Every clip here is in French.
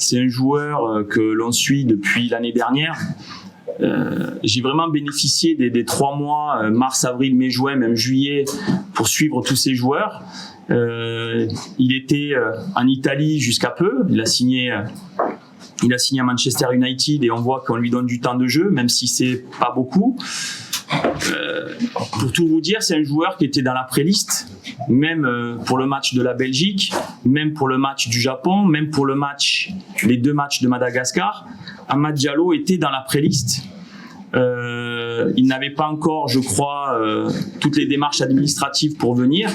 C'est un joueur que l'on suit depuis l'année dernière. J'ai vraiment bénéficié des 3 mois, mars, avril, mai, juin, même juillet, pour suivre tous ces joueurs. Il était en Italie jusqu'à peu. Il a signé à Manchester United et on voit qu'on lui donne du temps de jeu, même si c'est pas beaucoup. Pour tout vous dire, c'est un joueur qui était dans la pré-liste, même pour le match de la Belgique, même pour le match du Japon, même pour les 2 matchs de Madagascar. Amad Diallo était dans la pré-liste. Il n'avait pas encore, je crois, toutes les démarches administratives pour venir.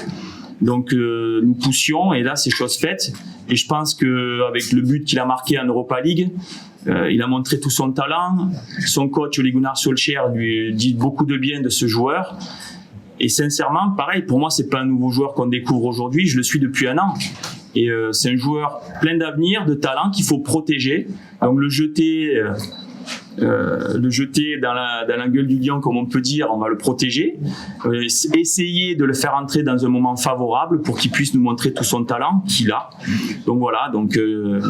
Donc nous poussions et là c'est chose faite. Et je pense qu'avec le but qu'il a marqué en Europa League, il a montré tout son talent. Son coach Ole Gunnar Solskjaer lui dit beaucoup de bien de ce joueur. Et sincèrement, pareil, pour moi c'est pas un nouveau joueur qu'on découvre aujourd'hui, je le suis depuis 1 an. Et c'est un joueur plein d'avenir, de talent qu'il faut protéger. Donc le jeter dans la gueule du lion, comme on peut dire, on va le protéger. Essayer de le faire entrer dans un moment favorable pour qu'il puisse nous montrer tout son talent qu'il a. Donc voilà,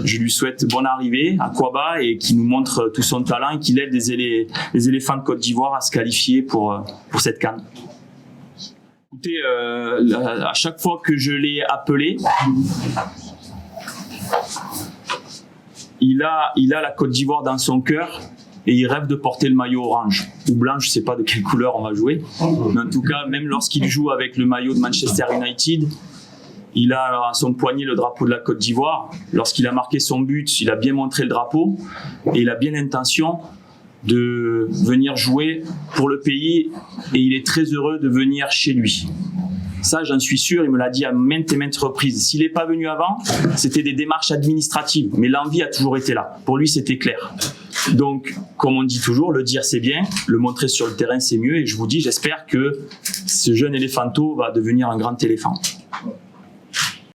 je lui souhaite bonne arrivée à Kouaba et qu'il nous montre tout son talent et qu'il aide les éléphants de Côte d'Ivoire à se qualifier pour cette CAN. Écoutez, à chaque fois que je l'ai appelé, il a la Côte d'Ivoire dans son cœur et il rêve de porter le maillot orange ou blanc, je ne sais pas de quelle couleur on va jouer. Mais en tout cas, même lorsqu'il joue avec le maillot de Manchester United, il a à son poignet le drapeau de la Côte d'Ivoire. Lorsqu'il a marqué son but, il a bien montré le drapeau et il a bien l'intention de venir jouer pour le pays et il est très heureux de venir chez lui. Ça, j'en suis sûr, il me l'a dit à maintes et maintes reprises. S'il n'est pas venu avant, c'était des démarches administratives, mais l'envie a toujours été là. Pour lui, c'était clair. Donc, comme on dit toujours, le dire c'est bien, le montrer sur le terrain c'est mieux. Et je vous dis, j'espère que ce jeune éléphanto va devenir un grand éléphant.